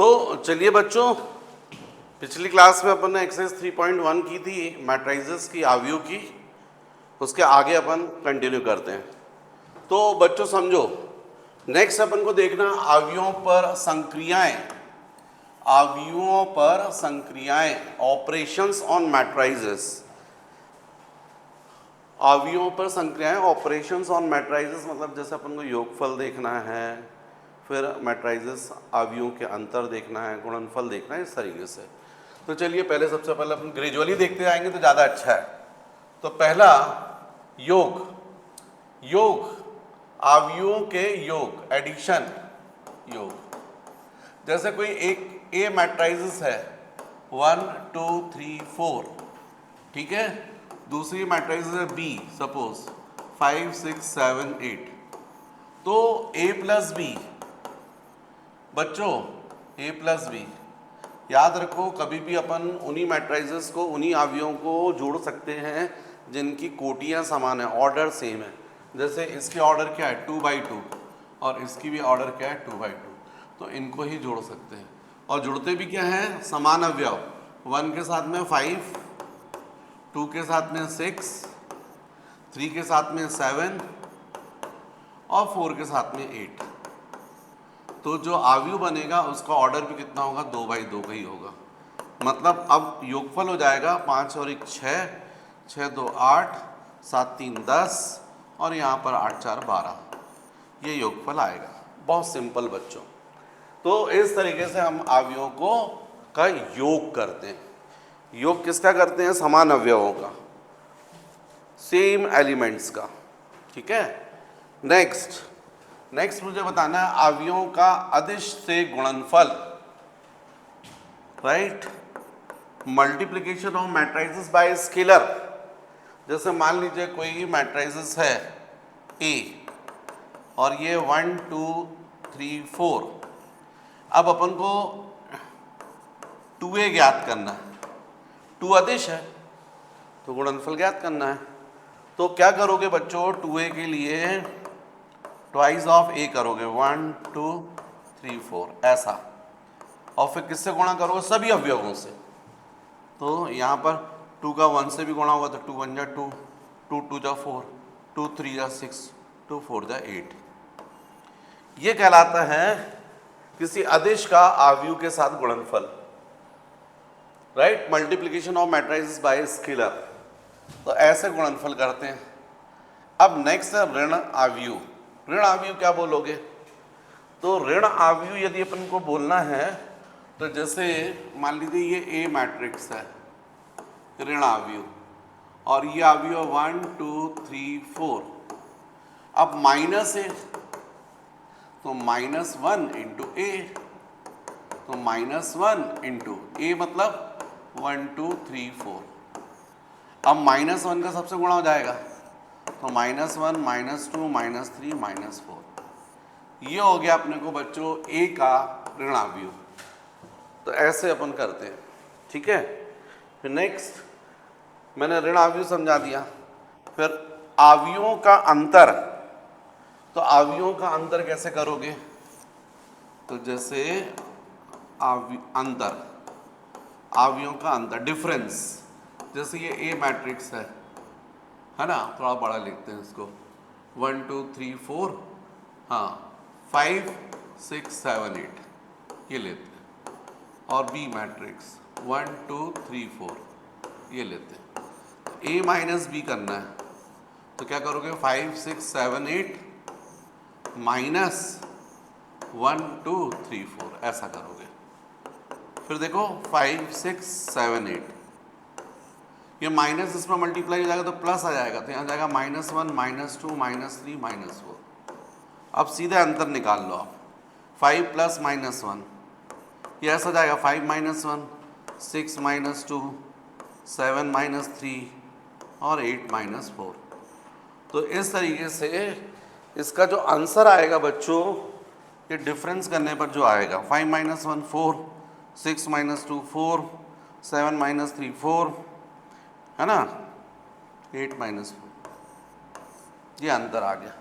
तो चलिए बच्चों, पिछली क्लास में अपन ने एक्सरसाइज 3.1 की थी मैट्रिसेस की, आव्यूह की। उसके आगे अपन कंटिन्यू करते हैं। तो बच्चों समझो, नेक्स्ट अपन को देखना आव्यूहों पर संक्रियाएं, आव्यूहों पर संक्रियाएं, ऑपरेशंस ऑन मैट्रिसेस, आव्यूहों पर संक्रियाएं, ऑपरेशंस ऑन मैट्रिसेस। मतलब जैसे अपन को योगफल देखना है, फिर मैट्रिसेस आव्यूहों के अंतर देखना है, गुणनफल देखना है, इस तरीके से। तो चलिए पहले सबसे पहले अपन ग्रेजुअली देखते जाएंगे तो ज़्यादा अच्छा है। तो पहला योग, योग आव्यूहों के योग, एडिशन योग। जैसे कोई एक ए मैट्रिसेस है 1 2 3 4, ठीक है। दूसरी मैट्रिसेस है बी, सपोज 5 6 7 8। तो ए प्लस बी, बच्चों ए प्लस बी याद रखो, कभी भी अपन उन्हीं मैट्रिसेस को, उन्हीं आव्यूहों को जोड़ सकते हैं जिनकी कोटियां समान है, ऑर्डर सेम है। जैसे इसके ऑर्डर क्या है 2/2 और इसकी भी ऑर्डर क्या है 2/2, तो इनको ही जोड़ सकते हैं। और जुड़ते भी क्या है, समान अवयव। 1 के साथ में 5, 2 के साथ में 6, 3 के साथ में 7 और 4 के साथ में 8। तो जो आव्यूह बनेगा उसका ऑर्डर भी कितना होगा, 2/2 का ही होगा। मतलब अब योगफल हो जाएगा 5 और 1 6, 6 2 8, 7 3 10 और यहाँ पर 8 4 12, ये योगफल आएगा। बहुत सिंपल बच्चों। तो इस तरीके से हम आव्यूहों को का योग करते हैं। योग किसका करते हैं, समान अवयवों का, सेम एलिमेंट्स का, ठीक है। नेक्स्ट मुझे बताना है आव्यूहों का अदिश से गुणनफल, right. Multiplication of matrices bye scalar. जैसे मान लीजिए कोई मैट्रिसेस है ए और ये 1 2 3 4। अब अपन को 2a ज्ञात करना है, 2 अदिश है तो गुणनफल ज्ञात करना है। तो क्या करोगे बच्चों, 2a के लिए ट्वाइस ऑफ ए करोगे, 1 2 3 4 ऐसा, और फिर किससे गुणा करोगे, सभी अवयवों से। तो यहाँ पर 2 का 1 से भी गुणा होगा तो 2 1 जा 2, 2 2 जा 4, 2 3 जा 6, 2 4 जा 8। ये कहलाता है किसी अदिश का आव्यूह के साथ गुणनफल, right. Multiplication of matrices bye scalar, तो ऐसे गुणनफल करते हैं। अब नेक्स्ट है ऋण आव्यूह। ऋण आव्यूह क्या बोलोगे, तो ऋण आव्यूह यदि अपन को बोलना है तो जैसे मान लीजिए ये ए मैट्रिक्स है, ऋण आव्यूह, और ये आव्यूह 1 2 3 4। अब माइनस है तो -1 इंटू ए, तो -1 इंटू ए मतलब 1 2 3 4। अब -1 का सबसे गुणा हो जाएगा तो -1 -2 -3 -4। ये हो गया अपने को बच्चों ए का ऋण आव्यूह। तो ऐसे अपन करते हैं, ठीक है। फिर नेक्स्ट मैंने ऋण आव्यूह समझा दिया। फिर आव्यूहों का अंतर, तो आव्यूहों का अंतर कैसे करोगे, तो जैसे अंतर, आव्यूहों का अंतर, डिफरेंस। जैसे ये ए मैट्रिक्स है ना, थोड़ा बड़ा लिखते हैं इसको, 1 2 3 4, हाँ 5 6 7 8 ये लेते हैं। और बी मैट्रिक्स 1 2 3 4 ये लेते हैं। ए माइनस बी करना है तो क्या करोगे, 5 6 7 8 माइनस 1 2 3 4 ऐसा करोगे। फिर देखो 5 6 7 8, ये माइनस इसमें मल्टीप्लाई हो जाएगा तो प्लस आ जाएगा, तो यहाँ जाएगा -1 -2 -3 -4। अब सीधे अंतर निकाल लो आप, 5 + -1, ये ऐसा जाएगा 5 - 1 6 - 2 7 - 3 और 8 - 4। तो इस तरीके से इसका जो आंसर आएगा बच्चों, ये डिफरेंस करने पर जो आएगा, 5 - 1 4, 6 - 2 4, 7 - 3 4, है ना, 8 - 4, ये अंतर आ गया।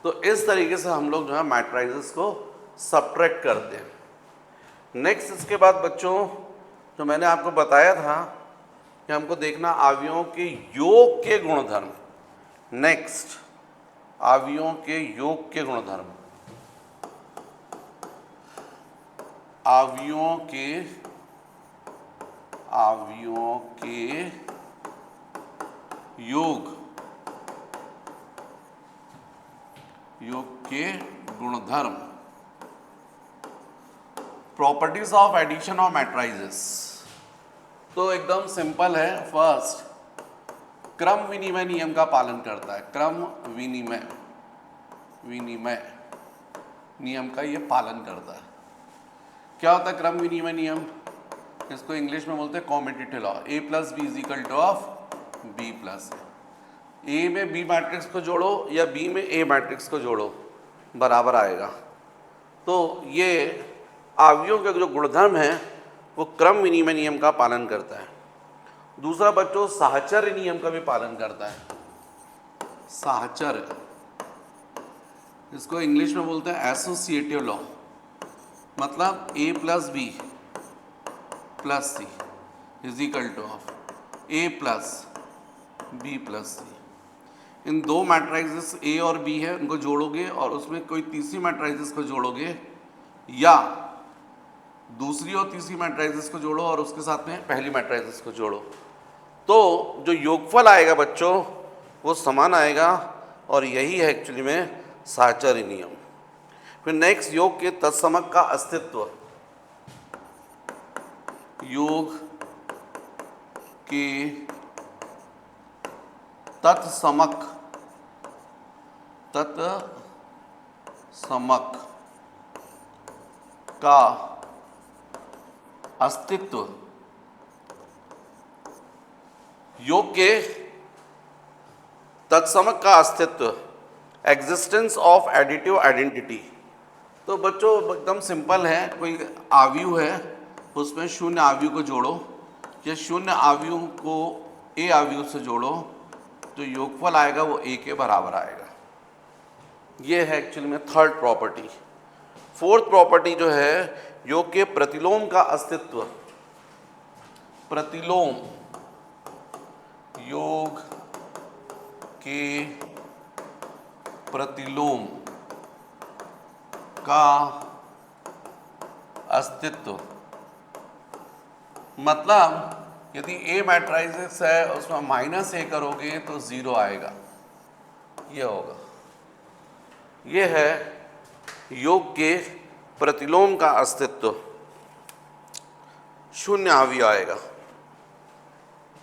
तो इस तरीके से हम लोग जो है मैट्रिसेस को सब्ट्रैक्ट करते हैं। नेक्स्ट इसके बाद बच्चों जो मैंने आपको बताया था कि हमको देखना अवयवों के योग के गुणधर्म। नेक्स्ट अवयवों के योग के गुणधर्म, अवयवों के योग के गुणधर्म, प्रॉपर्टीज ऑफ एडिशन और मैट्राइजेस। तो एकदम सिंपल है। फर्स्ट, क्रम विनिमय नियम का पालन करता है। क्रम विनिमय नियम का ये पालन करता है। क्या होता है क्रम विनिमय नियम? इसको इंग्लिश में बोलते हैं commutative law. A plus B is equal to of B plus A में बी मैट्रिक्स को जोड़ो या बी में ए मैट्रिक्स को जोड़ो, बराबर आएगा। तो ये अवयवों के जो गुणधर्म है वो क्रम विनिमय नियम का पालन करता है। दूसरा बच्चों साहचर्य नियम का भी पालन करता है। साहचर्य, इसको इंग्लिश में बोलते हैं एसोसिएटिव लॉ। मतलब A plus B plus C is equal to of A plus B plus C. इन दो मैट्रिसेस ए और बी है, उनको जोड़ोगे और उसमें कोई तीसरी मैट्रिसेस को जोड़ोगे या दूसरी और तीसरी मैट्रिसेस को जोड़ो और उसके साथ में पहली मैट्रिसेस को जोड़ो, तो जो योगफल आएगा बच्चों वो समान आएगा। और यही है एक्चुअली में साहचर्य नियम। फिर नेक्स्ट, योग के तत्समक का अस्तित्व। योग के तत्समक का अस्तित्व। योग के तत्समक का अस्तित्व, एग्जिस्टेंस ऑफ एडिटिव आइडेंटिटी। तो बच्चों एकदम सिंपल है। कोई आव्यूह है, उसमें शून्य आव्यूह को जोड़ो या शून्य आव्यूह को ए आव्यूह से जोड़ो, तो योगफल आएगा वो ए के बराबर आएगा। ये है एक्चुअली में थर्ड प्रॉपर्टी। फोर्थ प्रॉपर्टी जो है योग के प्रतिलोम का अस्तित्व। प्रतिलोम, योग के प्रतिलोम का अस्तित्व। मतलब यदि ए मैट्रिसेस है उसमें माइनस ए करोगे तो जीरो आएगा, ये होगा। ये है योग के प्रतिलोम का अस्तित्व, शून्य अवयव आएगा।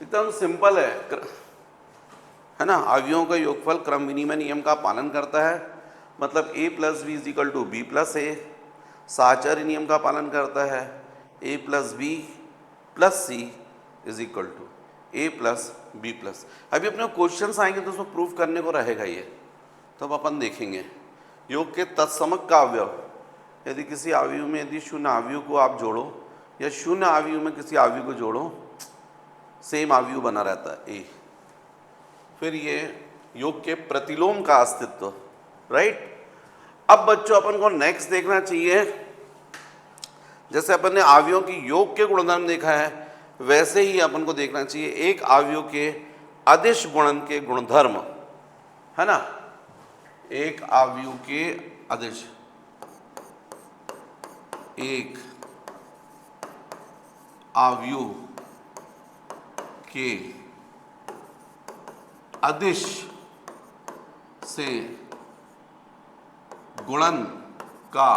एकदम सिंपल है ना। अवयवों का योगफल क्रम विनिमय नियम का पालन करता है, मतलब A plus B is equal to B plus A. साहचर्य नियम का पालन करता है, A plus B plus C is equal to A plus B plus. अभी अपने क्वेश्चंस आएंगे तो उसमें प्रूफ करने को रहेगा ये, तो अब अपन देखेंगे। योग के तत्समक का अवयव, यदि किसी अवयव में यदि शून्य अवयव को आप जोड़ो या शून्य अवयव में किसी अवयव को जोड़ो, सेम अवयव बना रहता है ए। फिर ये योग के प्रतिलोम का अस्तित्व, राइट। अब बच्चों अपन को नेक्स्ट देखना चाहिए, जैसे अपन ने अवयवों की योग के गुणधर्म देखा है वैसे ही अपन को देखना चाहिए एक अवयव के अदिश गुणन के गुणधर्म, है ना। एक अवयव के अदिश, एक अवयव के अदिश से गुणन का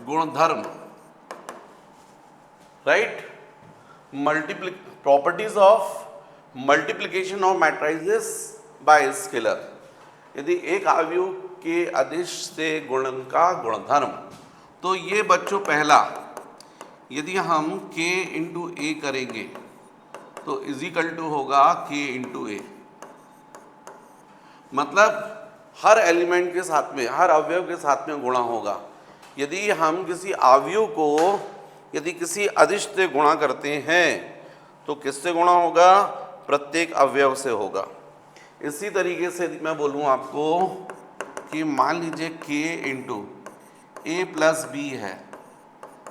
गुणधर्म, right. Properties of multiplication of matrices bye scalar. यदि एक अवयव के अदिश से गुणन का गुणधर्म, तो ये बच्चों पहला, यदि हम k इंटू ए करेंगे तो इज इक्वल टू होगा k इंटू ए। मतलब हर एलिमेंट के साथ में, हर अवयव के साथ में गुणा होगा। यदि हम किसी अवयव को यदि किसी अदिश से गुणा करते हैं तो किससे गुणा होगा? प्रत्येक अवयव से होगा। इसी तरीके से मैं बोलूँ आपको कि मान लीजिए k इंटू ए प्लस बी है,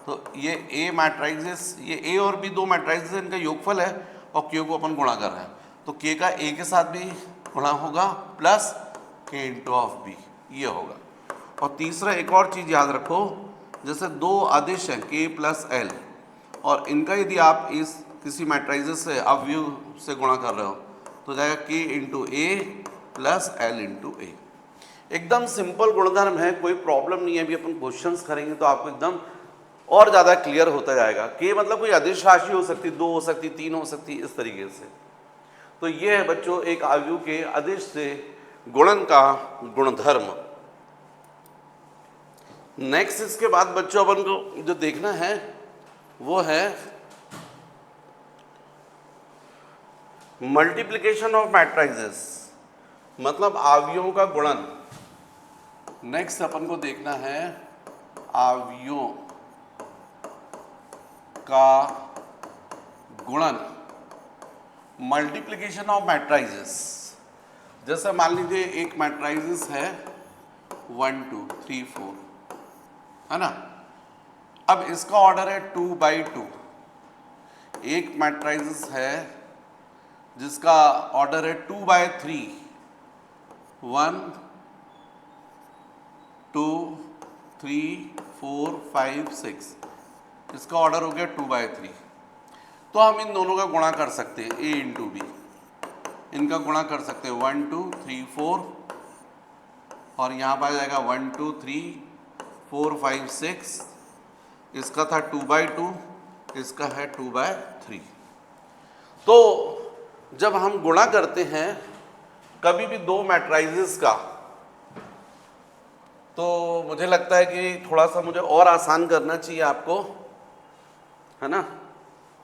तो ये ए मैट्रिसेस, ये ए और बी दो मैट्रिसेस है, इनका योगफल है और के को अपन गुणा कर रहे हैं, तो के का ए के साथ भी गुणा होगा प्लस के इंटू ऑफ बी, ये होगा। और तीसरा एक और चीज़ याद रखो, जैसे दो अदिश हैं के प्लस एल, और इनका यदि आप इस किसी मैट्रिसेस से अवयव से गुणा कर रहे हो तो जाएगा के इंटू ए प्लस एल इंटू ए। एकदम सिंपल गुणधर्म है, कोई प्रॉब्लम नहीं है। अभी अपन क्वेश्चंस करेंगे तो आपको एकदम और ज़्यादा क्लियर होता जाएगा। के मतलब कोई अदिश राशि हो सकती, दो हो सकती, तीन हो सकती, इस तरीके से। तो ये है बच्चों एक अवयव के अदिश से गुणन का गुणधर्म। नेक्स्ट इसके बाद बच्चों अपन को जो देखना है वो है मल्टीप्लिकेशन ऑफ मैट्रिसेस, मतलब अवयवों का गुणन। नेक्स्ट अपन को देखना है अवयवों का गुणन, मल्टीप्लिकेशन ऑफ मैट्रिसेस। जैसे मान लीजिए एक मैट्रिसेस है 1 2 3 4, है ना। अब इसका ऑर्डर है 2/2। एक मैट्रिसेस है जिसका ऑर्डर है 2/3, 1 2 3 4 5 6, इसका ऑर्डर हो गया 2/3। तो हम इन दोनों का गुणा कर सकते हैं, ए इंटू बी, इनका गुणा कर सकते हैं 1 2 3 4, और यहाँ पर आ जाएगा 1 2 3 4 5 6, इसका था 2/2, इसका है 2/3। तो जब हम गुणा करते हैं कभी भी दो मैट्रिसेस का, तो मुझे लगता है कि थोड़ा सा मुझे और आसान करना चाहिए आपको, है ना।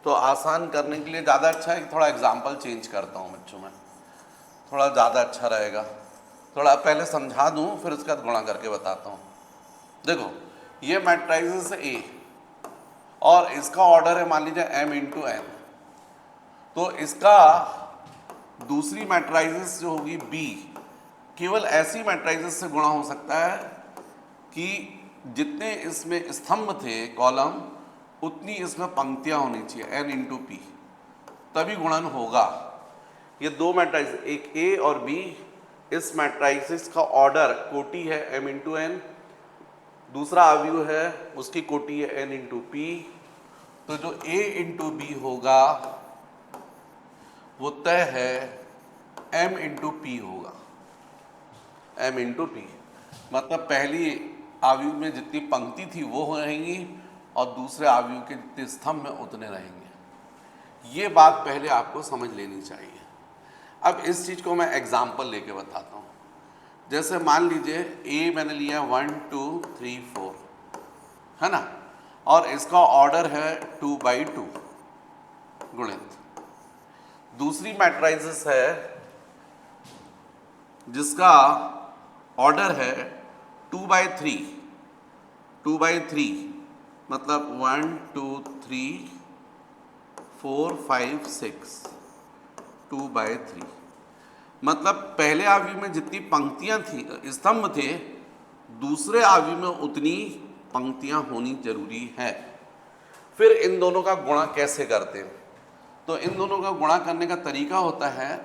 तो आसान करने के लिए ज़्यादा अच्छा है कि थोड़ा एग्जाम्पल चेंज करता हूँ बच्चों में, थोड़ा ज़्यादा अच्छा रहेगा। थोड़ा पहले समझा दूँ फिर उसके बाद गुणा करके बताता हूँ। देखो ये मैट्रिसेस है ए और इसका ऑर्डर है मान लीजिए m इंटू एन, तो इसका दूसरी मैट्रिसेस जो होगी b केवल ऐसी मैट्रिसेस से गुणा हो सकता है कि जितने इसमें स्तंभ थे कॉलम, उतनी इसमें पंक्तियां होनी चाहिए n इंटू पी, तभी गुणन होगा। ये दो मैट्रिसेस, एक a और b, इस मैट्रिसेस का ऑर्डर कोटि है m इंटू एन, दूसरा अवयव है उसकी कोटि है n इंटू पी। तो जो a इंटू बी होगा वो तय है m इंटू पी होगा, m इंटू पी, मतलब पहली अवयव में जितनी पंक्ति थी वो रहेंगी और दूसरे अवयव के जितने स्तंभ में उतने रहेंगे। ये बात पहले आपको समझ लेनी चाहिए। अब इस चीज़ को मैं एग्जाम्पल लेके बताता हूँ। जैसे मान लीजिए a मैंने लिया 1 2 3 4, है ना, और इसका ऑर्डर है 2/2 गुणित। दूसरी मैट्रिसेस है जिसका ऑर्डर है 2/3, 2/3 मतलब 1 2 3 4 5 6, 2/3 मतलब पहले अवयव में जितनी पंक्तियां थी, स्तंभ थे, दूसरे अवयव में उतनी पंक्तियां होनी जरूरी है। फिर इन दोनों का गुणा कैसे करते हैं? तो इन दोनों का गुणा करने का तरीका होता है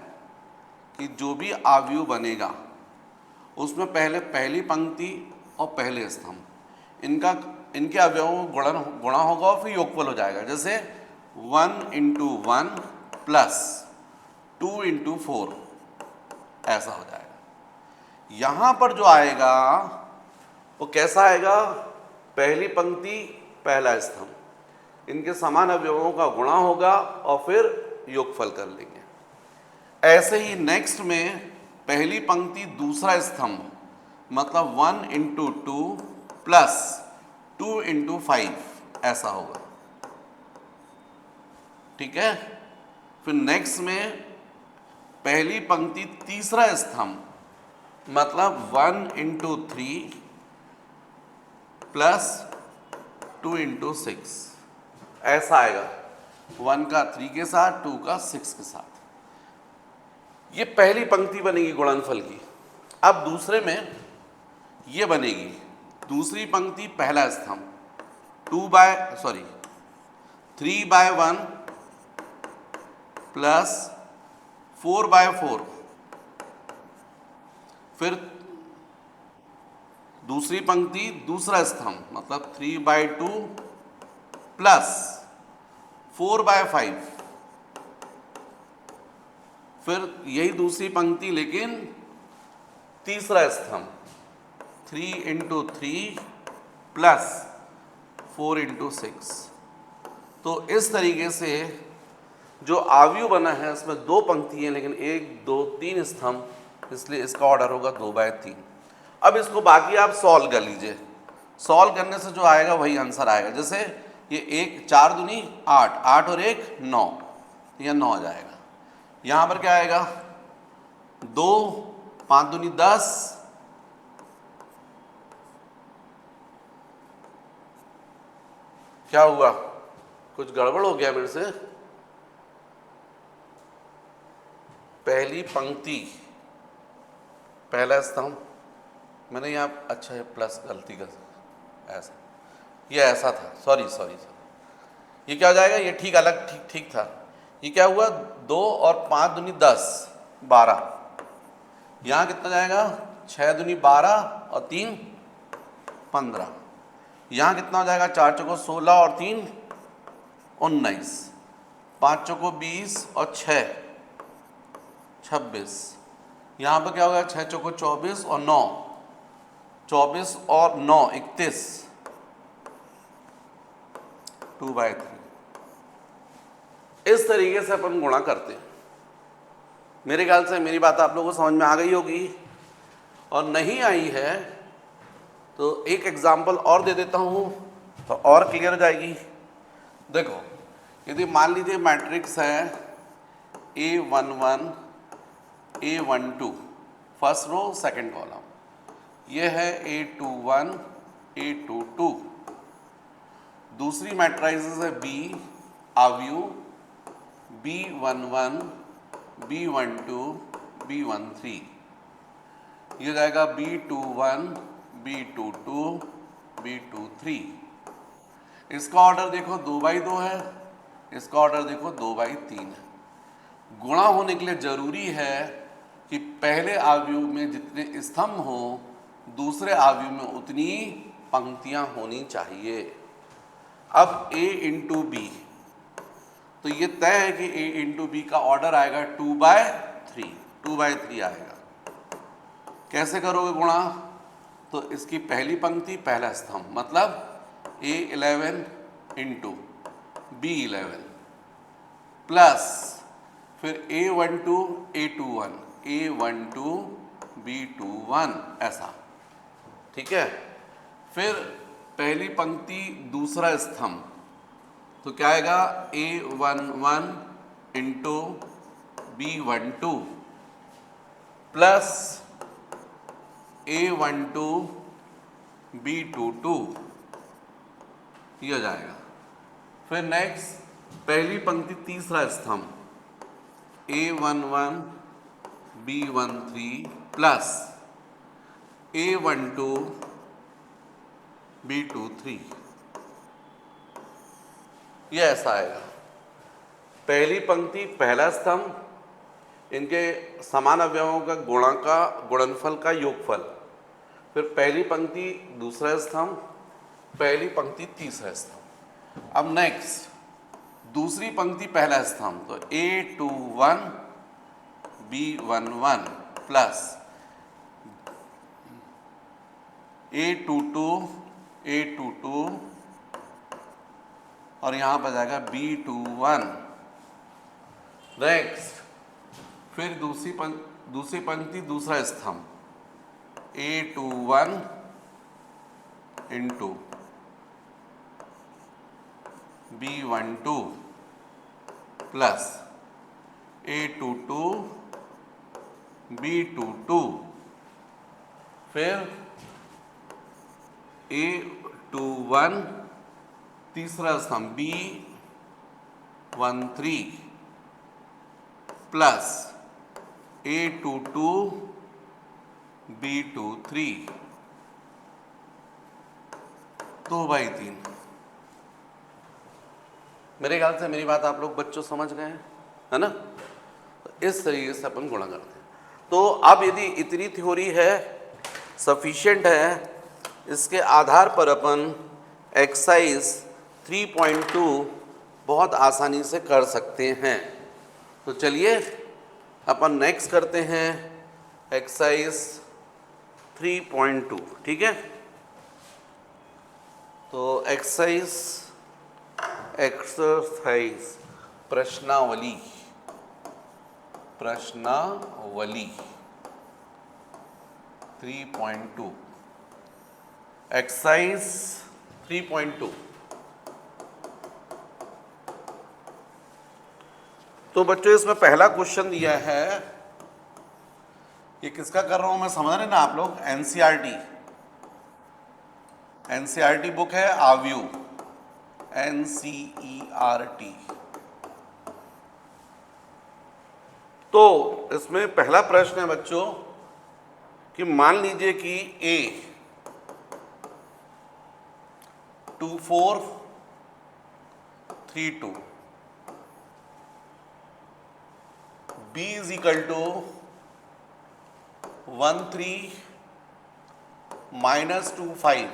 कि जो भी अवयव बनेगा उसमें पहले पहली पंक्ति और पहले स्तंभ, इनके अवयवों को गुणा होगा और फिर योगफल हो जाएगा। जैसे 1 इंटू 1 प्लस 2 इंटू 4, ऐसा हो जाएगा। यहाँ पर जो आएगा वो कैसा आएगा? पहली पंक्ति पहला स्तंभ, इनके समान अवयवों का गुणा होगा और फिर योगफल कर लेंगे। ऐसे ही नेक्स्ट में पहली पंक्ति दूसरा स्तंभ, मतलब 1 इंटू 2 प्लस 2 इंटू 5, ऐसा होगा। ठीक है। फिर नेक्स्ट में पहली पंक्ति तीसरा स्तंभ, मतलब 1 इंटू 3 प्लस 2 इंटू 6, ऐसा आएगा। 1 का 3 के साथ, 2 का 6 के साथ। ये पहली पंक्ति बनेगी गुणनफल की। अब दूसरे में ये बनेगी दूसरी पंक्ति पहला स्तंभ, 3/1 प्लस 4/4, फिर दूसरी पंक्ति दूसरा स्तंभ मतलब 3/2 प्लस 4/5, फिर यही दूसरी पंक्ति लेकिन तीसरा स्तंभ 3 × 3 प्लस 4 × 6। तो इस तरीके से जो आव्यूह बना है उसमें दो पंक्तियां लेकिन 1, 2, 3 स्तंभ, इसलिए इसका ऑर्डर होगा 2/3। अब इसको बाकी आप सॉल्व कर लीजिए। सॉल्व करने से जो आएगा वही आंसर आएगा। जैसे ये 1 4 दूनी 8, 8 और 1 9, यह 9 आ जाएगा। यहाँ पर क्या आएगा 2 5 दूनी 10, क्या हुआ, कुछ गड़बड़ हो गया मेरे से। पहली पंक्ति पहला स्तंभ मैंने यहाँ अच्छा है प्लस गलती कर, ऐसा ये ऐसा था, सॉरी। ये क्या हो जाएगा, ये ठीक अलग ठीक था। ये क्या हुआ 2 और 5 दूनी 10 12, यहाँ कितना जाएगा 6 दूनी 12 और 3 15, यहाँ कितना हो जाएगा 4 चौको 16 और 3 19, 5 चौको 20 और 6 26, यहाँ पर क्या होगा 6 चौको 24 और 9 24 और 9 31, 2/3। इस तरीके से अपन गुणा करते हैं। मेरे ख्याल से मेरी बात आप लोगों को समझ में आ गई होगी, और नहीं आई है तो एक एग्जाम्पल और दे देता हूँ तो और क्लियर हो जाएगी। देखो यदि मान लीजिए मैट्रिक्स है A11 A12 first row second column, ये है A21 A22, दूसरी मैट्रिक्स है B आव्यूह B11 B12 B13, ये जाएगा B21 B22 B23। इसका ऑर्डर देखो 2/2 है, इसका ऑर्डर देखो 2/3 है। गुणा होने के लिए जरूरी है कि पहले आव्यूह में जितने स्तंभ हो दूसरे आव्यूह में उतनी पंक्तियां होनी चाहिए। अब A × B, तो ये तय है कि A × B का ऑर्डर आएगा 2/3 आएगा। कैसे करोगे गुणा, तो इसकी पहली पंक्ति पहला स्तंभ मतलब A11 × B11 प्लस फिर A12 A21 A12 B21 ऐसा, ठीक है। फिर पहली पंक्ति दूसरा स्तंभ, तो क्या आएगा A11 × B12 plus A12 B22, ये हो जाएगा। फिर नेक्स्ट पहली पंक्ति तीसरा स्तंभ A11 B13 plus A12 B23, ये ऐसा आएगा। पहली पंक्ति पहला स्तंभ, इनके समान अवयवों का गुणनफल का योगफल, फिर पहली पंक्ति दूसरा स्तंभ, पहली पंक्ति तीसरा स्तंभ। अब नेक्स्ट दूसरी पंक्ति पहला स्तंभ, तो A21 B11 प्लस A22 और यहाँ पर जाएगा B21। नेक्स्ट फिर दूसरी पंक्ति दूसरा स्तंभ A21 × B12 plus A22 B22, फिर A21 तीसरा स्तंभ B13 प्लस A22 B23, 2/3। मेरे ख्याल से मेरी बात आप लोग बच्चों समझ गए हैं, है ना। तो इस तरीके से अपन गुणा करते हैं। तो अब यदि इतनी थ्योरी है, सफिशिएंट है, इसके आधार पर अपन एक्सरसाइज 3.2 बहुत आसानी से कर सकते हैं। तो चलिए अपन नेक्स्ट करते हैं एक्सरसाइज 3.2, ठीक है। तो एक्सरसाइज प्रश्नावली 3.2, एक्सरसाइज 3.2। तो बच्चों इसमें पहला क्वेश्चन दिया है, ये किसका कर रहा हूं मैं, समझ रहे ना आप लोग, एनसीईआरटी बुक है आव्यू, NCERT। तो इसमें पहला प्रश्न है बच्चों कि मान लीजिए कि A 2432, B is equal to 13 minus 25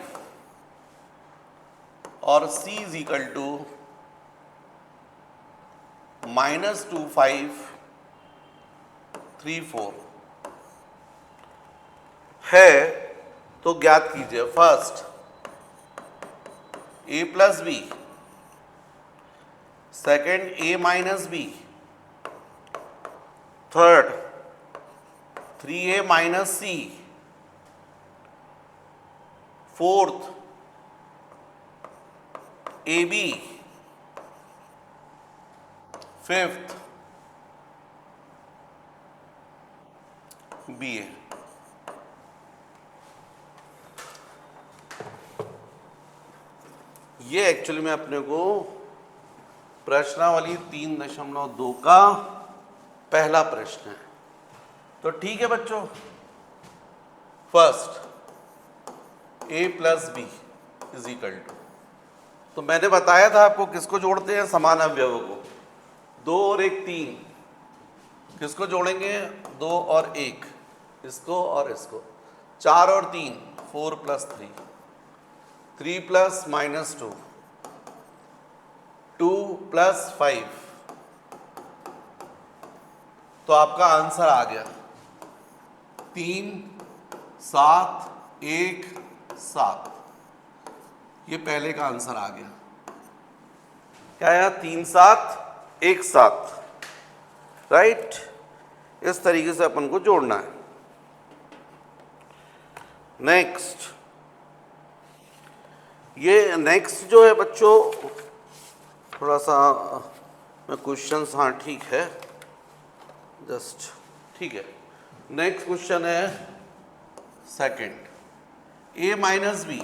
और C is equal to minus 2534 है। तो ज्ञात कीजिए first A plus B, second A minus B, third 3A minus C, fourth AB, fifth BA। ये एक्चुअली में अपने को प्रश्नावली 3.2 का पहला प्रश्न है। तो ठीक है बच्चों, first A plus B is equal to, तो मैंने बताया था आपको किसको जोड़ते हैं, समान अवयवों को, 2 और 1 3, किसको जोड़ेंगे 2 और 1, इसको और इसको, 4 और 3 4 प्लस 3, 3 प्लस माइनस 2, 2 प्लस 5। तो आपका आंसर आ गया 3 7 1 7। ये पहले का आंसर आ गया, क्या आया, 3 7 1 7, राइट। इस तरीके से अपन को जोड़ना है। नेक्स्ट, ये नेक्स्ट जो है बच्चों, थोड़ा सा मैं क्वेश्चंस, हाँ ठीक है, जस्ट ठीक है। नेक्स्ट क्वेश्चन है second, A minus B,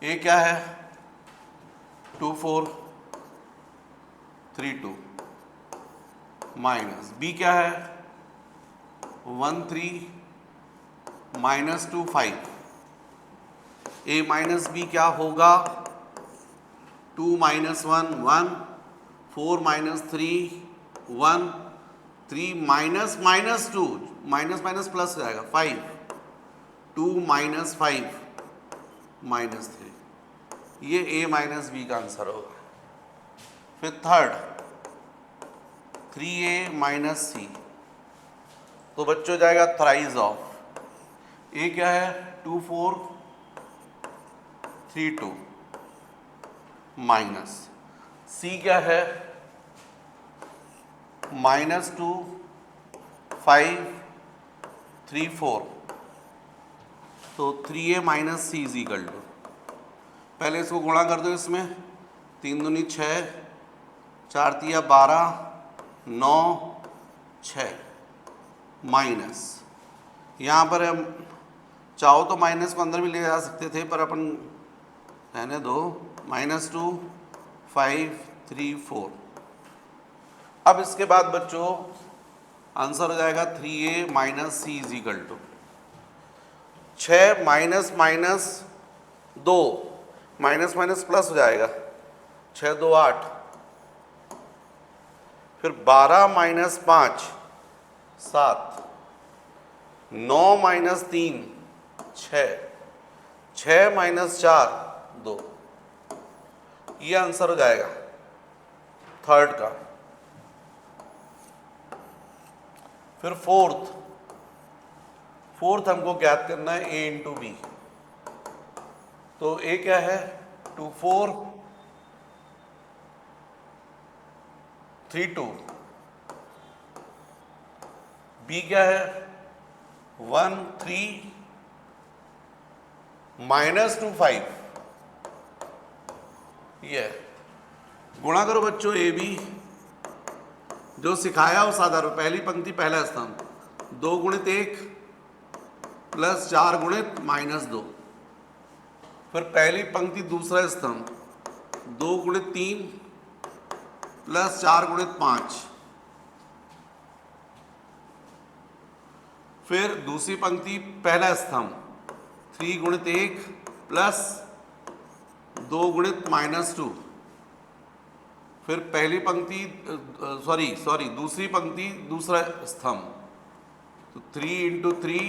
A क्या है 2432 माइनस B क्या है 13 माइनस 25। A माइनस B क्या होगा 2 minus 1 1, 4 minus 3 1, 3 minus minus 2, minus minus plus हो जाएगा 5, 2 माइनस 5 माइनस 3। ये A माइनस B का आंसर होगा। फिर थर्ड 3A माइनस C, तो बच्चों जाएगा थ्राइज ऑफ, A क्या है 2432 माइनस C क्या है माइनस 2 5 3 4। तो 3A minus C is equal to, पहले इसको गुणा कर दो, इसमें 3 दूनी 6, 4 तिया 12 9 6 माइनस, यहाँ पर हम चाहो तो माइनस को अंदर भी ले जा सकते थे, पर अपन रहने दो, माइनस 2 5 3 4। अब इसके बाद बच्चों आंसर हो जाएगा 3A minus C is equal to 6 minus minus 2, minus minus plus हो जाएगा 6 2 8, फिर 12 माइनस 5 7, 9 माइनस 3 6, 6 माइनस 4 2। ये आंसर हो जाएगा थर्ड का। फिर फोर्थ हमको ज्ञात करना है a इंटू बी। तो a क्या है 2 4 3 2, b क्या है 1 3 माइनस 2 5। ये है। गुणा करो बच्चों ए बी, जो सिखाया उस आधार पर। पहली पंक्ति पहला स्तंभ 2 गुणित 1 प्लस 4 गुणित माइनस 2। फिर पहली पंक्ति दूसरा स्तंभ 2 गुणित 3 प्लस 4 गुणित 5। फिर दूसरी पंक्ति पहला स्तंभ 3 गुणित 1 प्लस 2 गुणित माइनस 2। फिर पहली पंक्ति सॉरी दूसरी पंक्ति दूसरा स्तंभ, तो 3 इंटू 3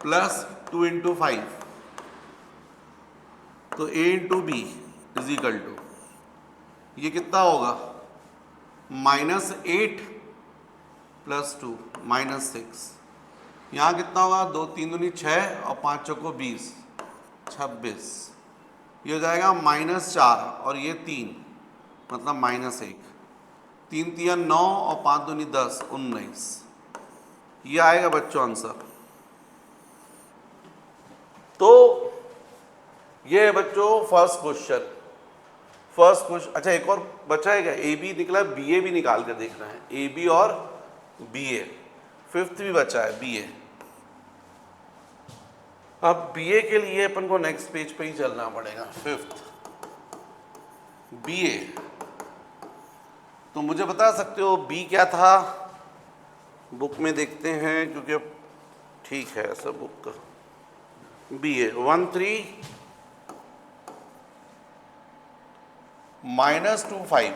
प्लस 2 इंटू 5। तो a into B is equal to, ये कितना होगा -8 प्लस 2 -6। यहाँ कितना होगा 2 3 दूनी 6 और 5 चौको 20 26। ये हो जाएगा -4 और ये 3 मतलब -1। 3 3 9 और 5 दूनी 10 19। ये आएगा बच्चों आंसर। तो ये है बच्चों फर्स्ट क्वेश्चन। अच्छा एक और बचा है क्या, ए बी निकला, बी ए भी निकाल कर देखना है। ए बी और बी ए। फिफ्थ भी बचा है बी ए। अब बी ए के लिए अपन को नेक्स्ट पेज पे ही चलना पड़ेगा। फिफ्थ बी ए, तो मुझे बता सकते हो बी क्या था? बुक में देखते हैं, क्योंकि अब ठीक है ऐसा बुक का। बी ए 1 3 -2 5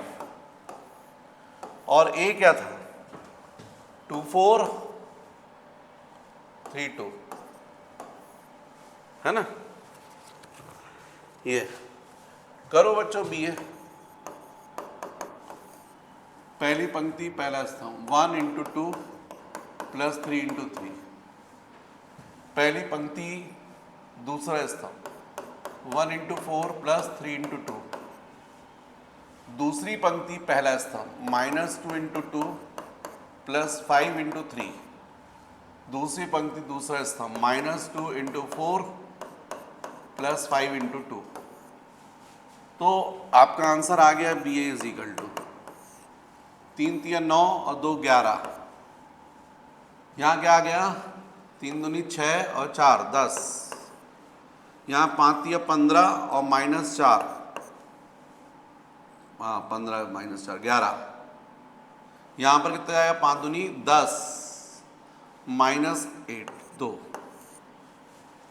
और ए क्या था 2 4 3 2, है ना? ये करो बच्चों बी ए। पहली पंक्ति पहला स्तंभ 1 इंटू 2 प्लस 3 इंटू 3। पहली पंक्ति दूसरा स्तंभ 1 इंटू 4 प्लस 3 इंटू 2। दूसरी पंक्ति पहला स्तंभ -2 इंटू 2 प्लस 5 इंटू 3। दूसरी पंक्ति दूसरा स्तंभ -2 इंटू 4 प्लस 5 इंटू 2। तो आपका आंसर आ गया B A is equal to 3 3 9 और 2 11। यहाँ क्या आ गया 3 दूनी 6 और 4 10। यहाँ 5 3 15 और -4, हाँ 15 -4 11। यहाँ पर कितना आया 5 दूनी 10 -8 2।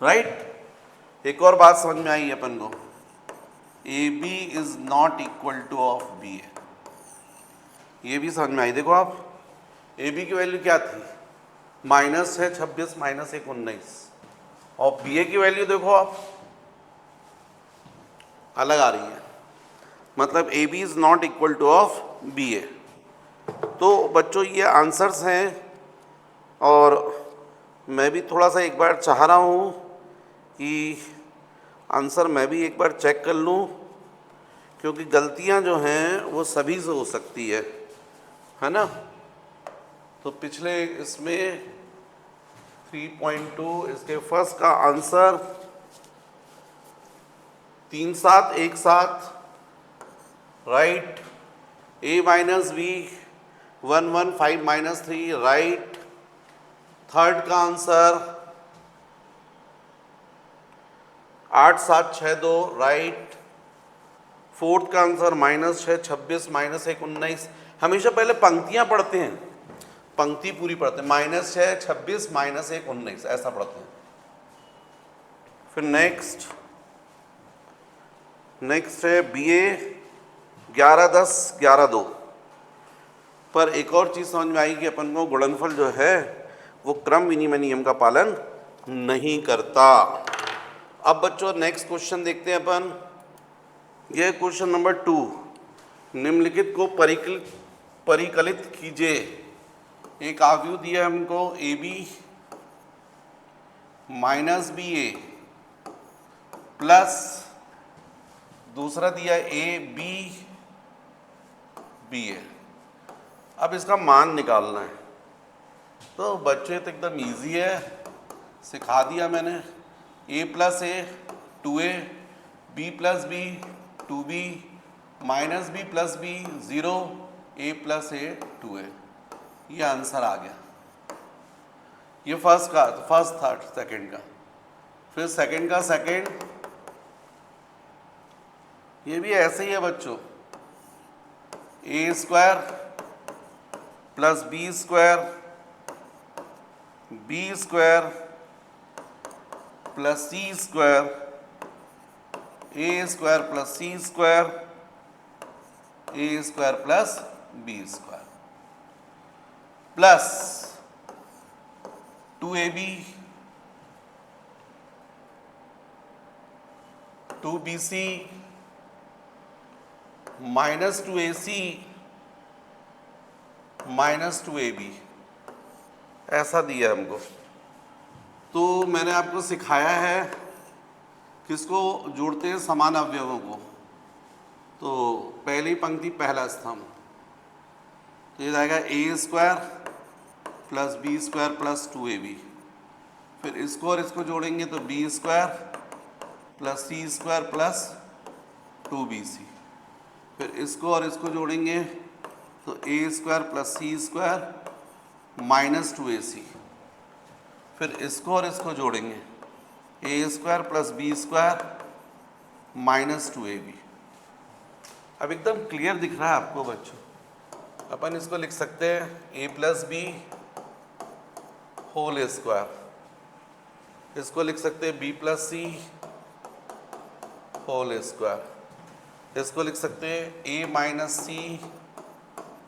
राइट? एक और बात समझ में आई अपन को, A B is not equal to of B A. ये भी समझ में आई। देखो आप, ए बी की वैल्यू क्या थी -6 26 -1 19, और बी ए की वैल्यू देखो आप अलग आ रही है। मतलब A B is not equal to of B A. तो बच्चों ये आंसर्स हैं, और मैं भी थोड़ा सा एक बार चाह रहा हूँ कि आंसर मैं भी एक बार चेक कर लूँ, क्योंकि गलतियाँ जो हैं वो सभी से हो सकती है ना? तो पिछले इसमें 3.2 इसके फर्स्ट का answer 3 7 1 7, right. a minus B 1 1 5 -3, right. Third का आंसर 8 7 6 2, राइट। फोर्थ का आंसर -6 26 -1 19। हमेशा पहले पंक्तियां पढ़ते हैं, पंक्ति पूरी पढ़ते हैं। -6 26 -1 19 ऐसा पढ़ते हैं। फिर नेक्स्ट नेक्स्ट है BA 11-10 11-2। पर एक और चीज़ समझ में आई कि अपन को गुणनफल जो है वो क्रम विनिमय नियम का पालन नहीं करता। अब बच्चों नेक्स्ट क्वेश्चन देखते हैं अपन। ये क्वेश्चन नंबर 2, निम्नलिखित को परिकलित कीजिए। एक आव्यूह दिया है हमको AB माइनस BA प्लस दूसरा दिया AB BA। अब इसका मान निकालना है। तो बच्चे तो एकदम इजी है, सिखा दिया मैंने। A plus A 2A, B plus B 2B, minus B plus B 0, A plus A 2A। ये आंसर आ गया। ये फर्स्ट का, फर्स्ट थर्ड सेकंड का। फिर सेकंड का सेकंड, ये भी ऐसे ही है बच्चों। A square plus B square, B square plus C square, A square plus C square, A square plus B square plus 2AB 2BC minus 2AC minus 2AB, ऐसा दिया हमको। तो मैंने आपको सिखाया है किसको जोड़ते हैं, समान अवयवों को। तो पहली पंक्ति पहला स्तंभ, तो ये जाएगा A square plus B square plus 2AB। फिर इसको और इसको जोड़ेंगे तो B square plus C square plus 2BC। फिर इसको और इसको जोड़ेंगे तो A square plus C square minus 2AC। फिर इसको और इसको जोड़ेंगे A square plus B square minus 2AB। अब एकदम क्लियर दिख रहा है आपको बच्चों। अपन इसको लिख सकते हैं A plus B whole square. इसको लिख सकते हैं B plus C whole square. इसको लिख सकते हैं A minus C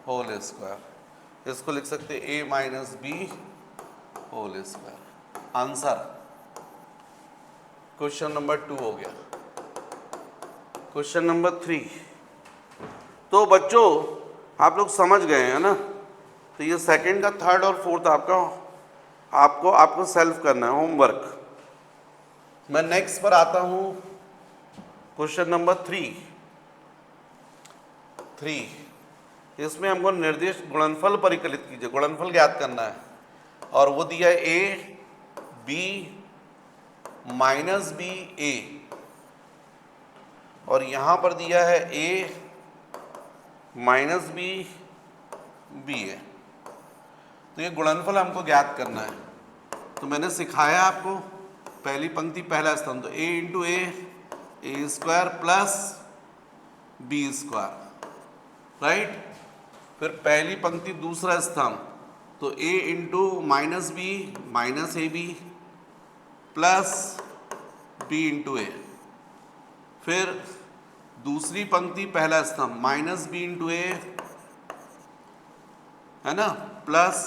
whole square. इसको लिख सकते हैं A minus B whole square. Answer question number 2 हो गया। Question number 3। तो बच्चों आप लोग समझ गए हैं ना। तो ये सेकंड का थर्ड और फोर्थ आपको सेल्फ करना है, होमवर्क। मैं नेक्स्ट पर आता हूँ। Question number 3। इसमें हमको निर्दिष्ट गुणनफल परिकलित कीजिए, गुणनफल ज्ञात करना है। और वो दिया है A B minus B A, और यहाँ पर दिया है A minus B B A। तो ये गुणनफल हमको ज्ञात करना है। तो मैंने सिखाया आपको पहली पंक्ति पहला स्तंभ, तो A into A square plus B square, right. फिर पहली पंक्ति दूसरा स्तंभ, तो A into minus B minus AB plus B into A। फिर दूसरी पंक्ति पहला स्तंभ माइनस B इंटू A, है ना, प्लस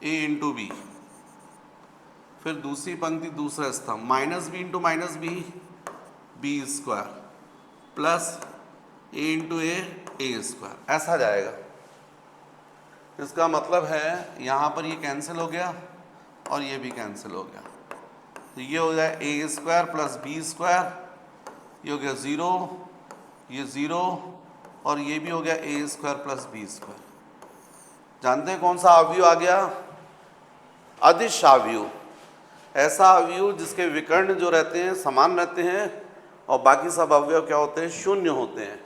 A इंटू B। फिर दूसरी पंक्ति दूसरा स्तंभ minus B into minus B square plus A into A square, ऐसा जाएगा। इसका मतलब है यहाँ पर ये कैंसिल हो गया और ये भी कैंसिल हो गया। तो ये हो जाए A square plus B square, ये हो गया 0, ये 0, और ये भी हो गया A square plus B square. जानते हैं कौन सा अवयव आ गया? अदिश अवयव। ऐसा अवयव जिसके विकर्ण जो रहते हैं समान रहते हैं और बाकी सब अवयव क्या होते हैं? शून्य होते हैं।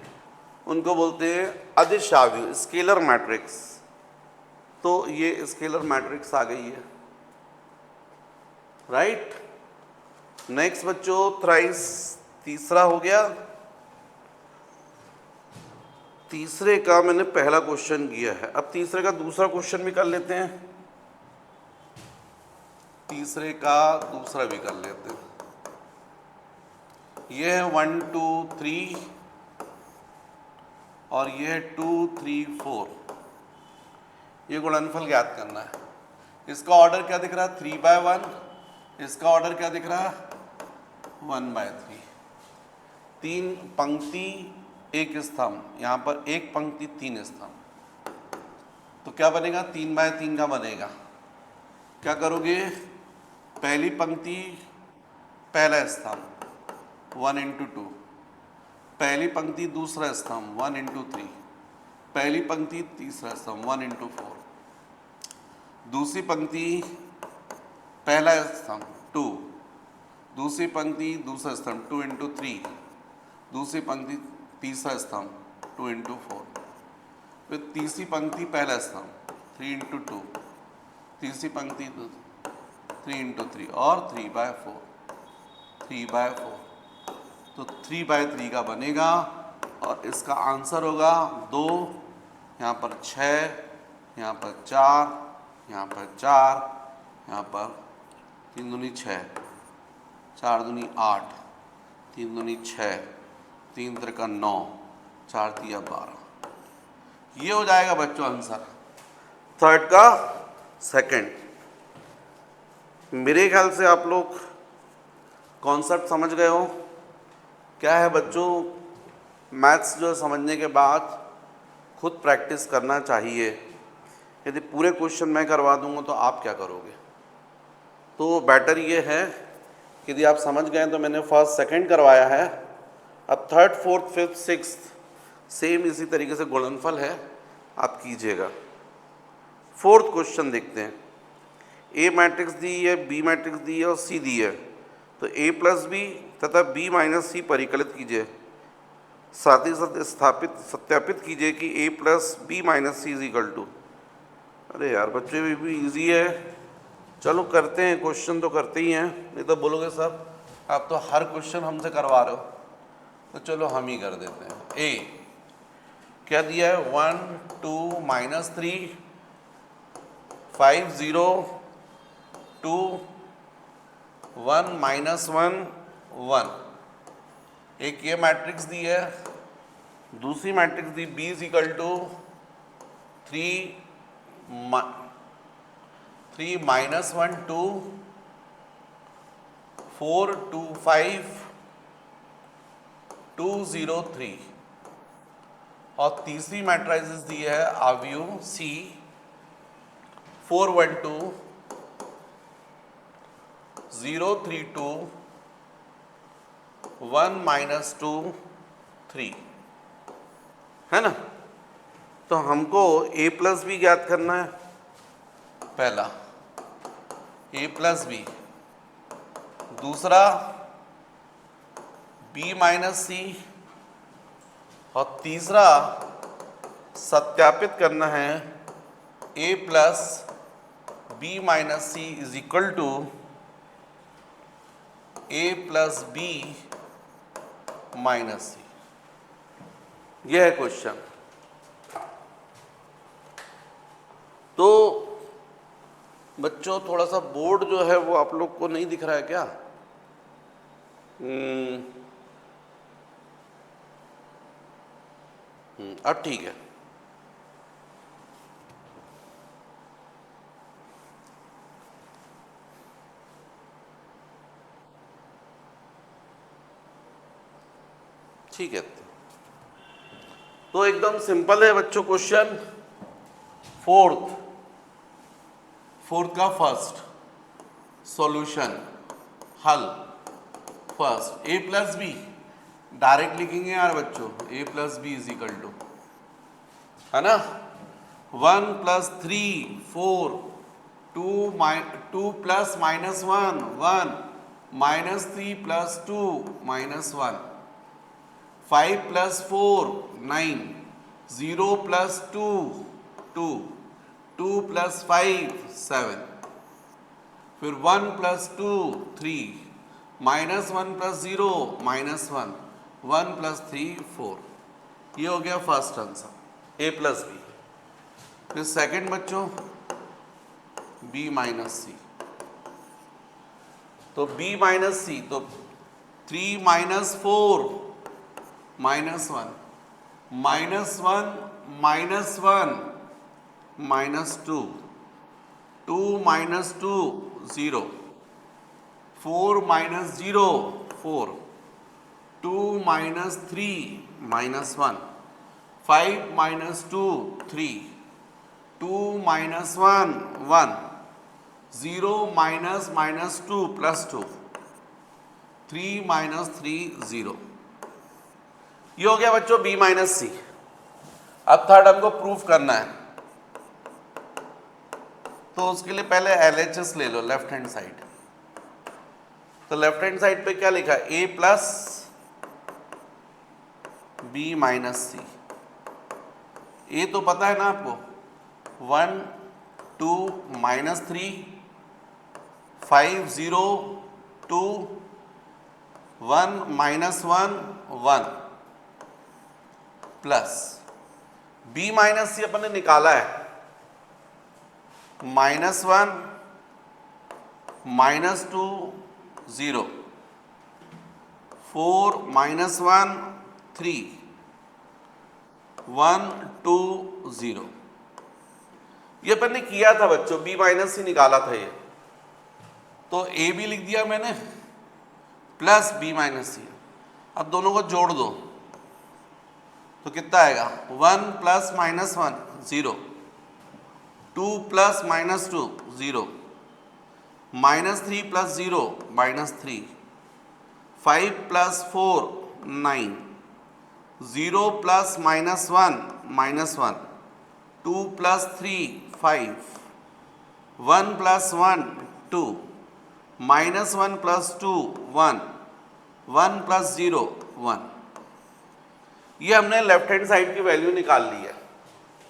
उनको बोलते हैं अदिश अवयव, स्केलर मैट्रिक्स। तो ये स्केलर मैट्रिक्स आ गई है, राइट। नेक्स्ट बच्चों थ्राइस तीसरा हो गया। तीसरे का मैंने पहला क्वेश्चन किया है, अब तीसरे का दूसरा क्वेश्चन भी कर लेते हैं। तीसरे का दूसरा भी कर लेते हैं। ये है 1 2 3 और ये है 2 3 4। ये गुणनफल ज्ञात करना है। इसका ऑर्डर क्या दिख रहा है? 3/1। इसका ऑर्डर क्या दिख रहा है? 1/3। 3 पंक्ति 1 स्तंभ, यहाँ पर 1 पंक्ति 3 स्तंभ, तो क्या बनेगा? 3/3 का बनेगा। क्या करोगे? पहली पंक्ति पहला स्तंभ 1 × 2, पहली पंक्ति दूसरा स्तंभ 1 × 3, पहली पंक्ति तीसरा स्तंभ 1 × 4, दूसरी पंक्ति पहला स्तंभ 2, दूसरी पंक्ति दूसरा स्तंभ 2 × 3, दूसरी पंक्ति तीसरा स्तंभ 2 × 4, फिर तीसरी पंक्ति पहला स्तंभ 3 × 2, तीसरी पंक्ति 3 × 3 और 3/4। 3/4 तो 3/3 का बनेगा और इसका आंसर होगा 2, यहाँ पर 6, यहाँ पर 4, यहाँ पर 4, यहाँ पर 3 दूनी 6, 4 दूनी 8, 3 दूनी 6, 3 त्रिका 9, 4 तिया 12। ये हो जाएगा बच्चों आंसर थर्ड का सेकंड। मेरे ख्याल से आप लोग कॉन्सेप्ट समझ गए हो। क्या है बच्चों, मैथ्स जो समझने के बाद खुद प्रैक्टिस करना चाहिए। यदि पूरे क्वेश्चन मैं करवा दूंगा तो आप क्या करोगे? तो बेटर ये है कि यदि आप समझ गए तो मैंने फर्स्ट सेकंड करवाया है, अब third fourth fifth sixth same इसी तरीके से गुणनफल है, आप कीजिएगा। फोर्थ क्वेश्चन देखते हैं। ए मैट्रिक्स दी है, बी मैट्रिक्स दी है और सी दी है, तो ए प्लस बी तथा बी माइनस सी परिकलित कीजिए। साथ ही साथ सत्यापित कीजिए कि A plus B minus C is equal to. अरे यार बच्चे भी इजी है, चलो करते हैं, क्वेश्चन तो करते ही हैं, नहीं तो बोलोगे सर आप तो हर क्वेश्चन हमसे करवा रहे हो, तो चलो हम ही कर देते हैं। ए क्या दिया है? 1 2 -3 5 0 2 1 -1 1। एक ये मैट्रिक्स दी है, दूसरी मैट्रिक्स दी बी इज इक्वल टू 3 -1 2 4 2 5 2 0 3। और तीसरी मैट्रिक्स दी है अवयव सी 4 1 2 0 3 2 1 -2 3, है ना? तो हमको a प्लस बी ज्ञात करना है। पहला a प्लस बी, दूसरा b माइनस सी, और तीसरा सत्यापित करना है a plus B minus C is equal to a plus B minus C. यह है क्वेश्चन। तो बच्चों थोड़ा सा बोर्ड जो है वो आप लोग को नहीं दिख रहा है क्या? अब ठीक है। ठीक है, तो एकदम सिंपल है बच्चों क्वेश्चन। फोर्थ का फर्स्ट सॉल्यूशन, हल। First a plus B direct लिखेंगे यार बच्चों, a plus B is equal to, है ना, 1 + 3 4 2 प्लस -1 1 -3 + 2 -1 5 + 4 9 0 + 2 2 2 + 5 7, फिर 1 + 2 3 -1 + 0 -1 1 + 3 4। ये हो गया first answer a plus B. फिर सेकंड बच्चों b माइनस सी, तो b माइनस सी, तो 3 minus 4 minus 1 minus 1 minus 1 minus 2 2 minus 2 0 4 minus 0 4 2 minus 3 minus 1 5 minus 2 3 2 minus 1 1 0 minus minus 2 plus 2 3 minus 3 0। ये हो गया बच्चों b माइनस सी। अब थर्ड हमको प्रूफ करना है, तो उसके लिए पहले LHS ले लो लेफ्ट हैंड साइड। तो लेफ्ट हैंड साइड पे क्या लिखा है, a plus b minus C. a तो पता है ना आपको, 1 2 minus 3 5 0 2 1 minus 1 1 plus b minus C अपन ने निकाला है, माइनस 1 माइनस 2 0 4 माइनस 1 3 1 2 0। ये अपन ने किया था बच्चों, b माइनस सी निकाला था ये, तो a भी लिख दिया मैंने प्लस b माइनस सी। अब दोनों को जोड़ दो तो कितना आएगा, 1 plus minus 1 0 2 plus minus 2 0 minus 3 plus 0 minus 3 5 plus 4 9 0 plus minus 1 minus 1 2 plus 3 5 1 plus 1 2 minus 1 plus 2 1 1 plus 0 1। ये हमने लेफ्ट हैंड साइड की वैल्यू निकाल ली है,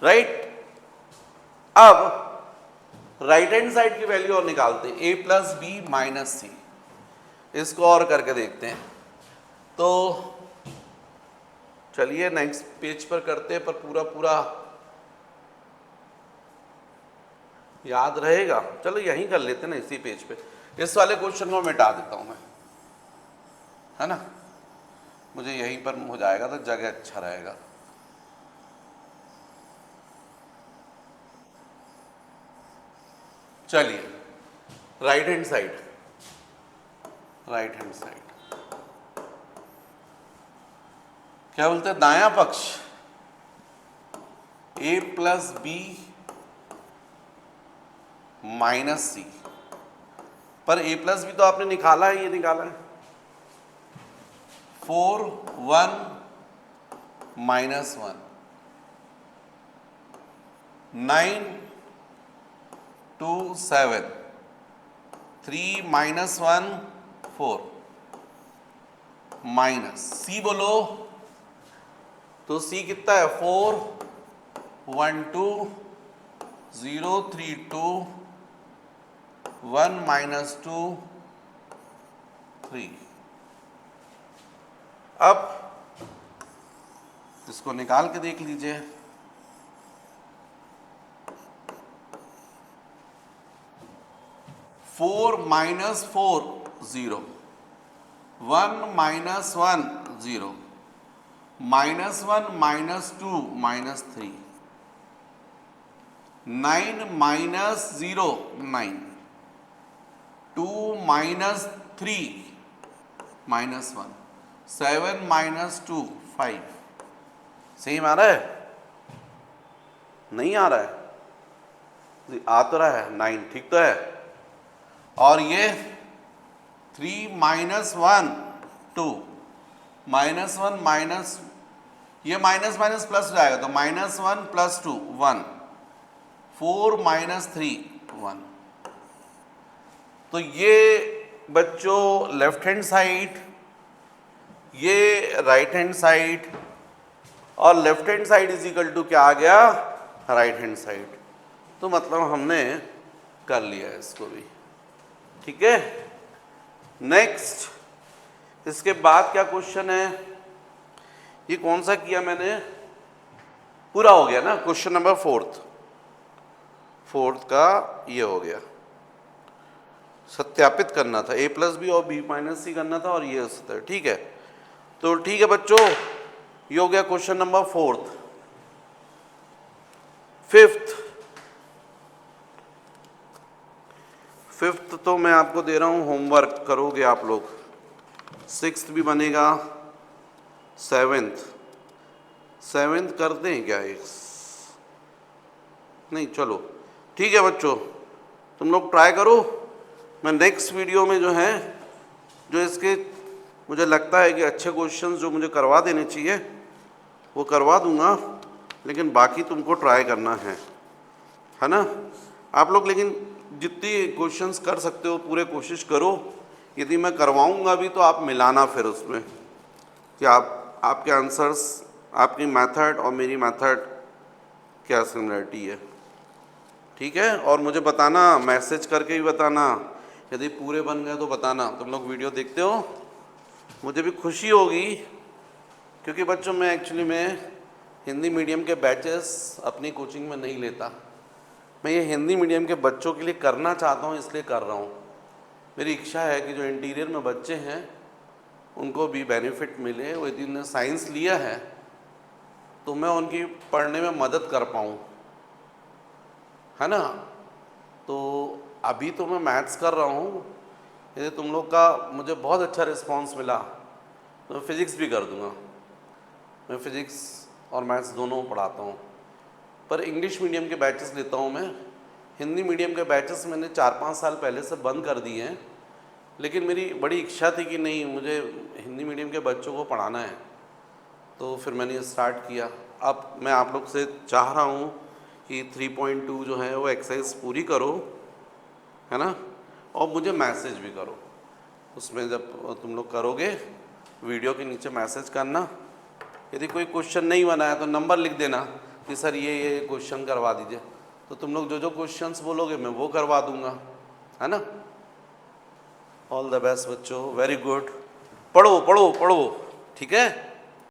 राइट। अब राइट हैंड साइड की वैल्यू और निकालते हैं, a प्लस बी माइनस सी। इसको और करके देखते हैं, तो चलिए नेक्स्ट पेज पर करते हैं, पर पूरा पूरा याद रहेगा। चलो यहीं कर लेते हैं ना, इसी पेज पे। इस वाले क्वेश्चन को मिटा देता हूं मैं, है ना, मुझे यहीं पर हो जाएगा तो जगह अच्छा रहेगा। चलिए right hand side, right hand side क्या बोलते हैं, दायां पक्ष a प्लस बी माइनस सी। पर a प्लस बी तो आपने निकाला है, ये निकाला है 4 1 माइनस 1 9 2 7 3 माइनस 1 4 माइनस सी बोलो, तो सी कितना है 4 1 2 0 3 2 1 माइनस 2 3। अब इसको निकाल के देख लीजिए, four minus 4 0 1 minus 1 0 minus 1 minus 2 minus 3 9 minus 0 9 2 minus 3 minus 1 7 minus 2 5। Same आ रहा है, नहीं आ रहा है, आ तो रहा है 9, ठीक तो है। और ये 3 माइनस 1 2 माइनस 1 माइनस, ये माइनस माइनस प्लस हो जाएगा, तो माइनस 1 प्लस 2 1 4 माइनस 3 1। तो ये बच्चों लेफ्ट हैंड साइड, ये राइट हैंड साइड, और left hand side is equal to क्या आ गया, राइट हैंड साइड। तो मतलब हमने कर लिया है इसको भी, ठीक है। नेक्स्ट इसके बाद क्या क्वेश्चन है, ये कौन सा किया मैंने, पूरा हो गया ना, क्वेश्चन नंबर फोर्थ का ये हो गया। सत्यापित करना था, a प्लस बी और b माइनस सी करना था और ये सत्य, ठीक है। तो ठीक है बच्चों, ये हो गया क्वेश्चन नंबर 4th। 5th तो मैं आपको दे रहा हूं, होमवर्क करोगे आप लोग। 6th भी बनेगा, 7th करते हैं क्या एक, नहीं चलो ठीक है बच्चों, तुम लोग ट्राई करो। मैं नेक्स्ट वीडियो में जो है, जो इसके मुझे लगता है कि अच्छे क्वेश्चंस जो मुझे करवा देने चाहिए वो करवा दूंगा, लेकिन बाकी तुमको ट्राई करना है ना आप लोग। लेकिन जितनी क्वेश्चंस कर सकते हो पूरे कोशिश करो। यदि मैं करवाऊंगा भी तो आप मिलाना फिर उसमें कि आपके आंसर्स, आपकी मेथड और मेरी मेथड क्या सिमिलरिटी है, ठीक है। और मुझे बताना, मैसेज करके ही बताना, यदि पूरे बन गए तो बताना। तुम लोग वीडियो देखते हो, मुझे भी खुशी होगी, क्योंकि बच्चों मैं एक्चुअली में हिंदी मीडियम के बैचेस अपनी कोचिंग में नहीं लेता। मैं ये हिंदी मीडियम के बच्चों के लिए करना चाहता हूँ, इसलिए कर रहा हूँ। मेरी इच्छा है कि जो इंटीरियर में बच्चे हैं उनको भी बेनिफिट मिले। वो यदि उन्होंने साइंस लिया है तो मैं उनकी पढ़ने में मदद कर पाऊँ, है ना। तो अभी तो मैं मैथ्स कर रहा हूँ, यदि तुम लोग का मुझे बहुत अच्छा रिस्पांस मिला तो मैं फ़िज़िक्स भी कर दूँगा। मैं फ़िज़िक्स और मैथ्स दोनों पढ़ाता हूँ, पर इंग्लिश मीडियम के बैचेस लेता हूँ मैं। हिंदी मीडियम के बैचेस मैंने 4-5 साल पहले से बंद कर दिए हैं, लेकिन मेरी बड़ी इच्छा थी कि नहीं, मुझे हिंदी मीडियम के बच्चों को पढ़ाना है, तो फिर मैंने स्टार्ट किया। अब मैं आप लोग से चाह रहा हूँ कि 3.2 जो है वो एक्सरसाइज पूरी करो, है ना, और मुझे मैसेज भी करो। उसमें जब तुम लोग करोगे, वीडियो के नीचे मैसेज करना। यदि कोई क्वेश्चन नहीं बना है तो नंबर लिख देना कि सर ये क्वेश्चन करवा दीजिए, तो तुम लोग जो जो क्वेश्चंस बोलोगे मैं वो करवा दूंगा, है ना। ऑल द बेस्ट बच्चों, वेरी गुड। पढ़ो पढ़ो पढ़ो, ठीक है।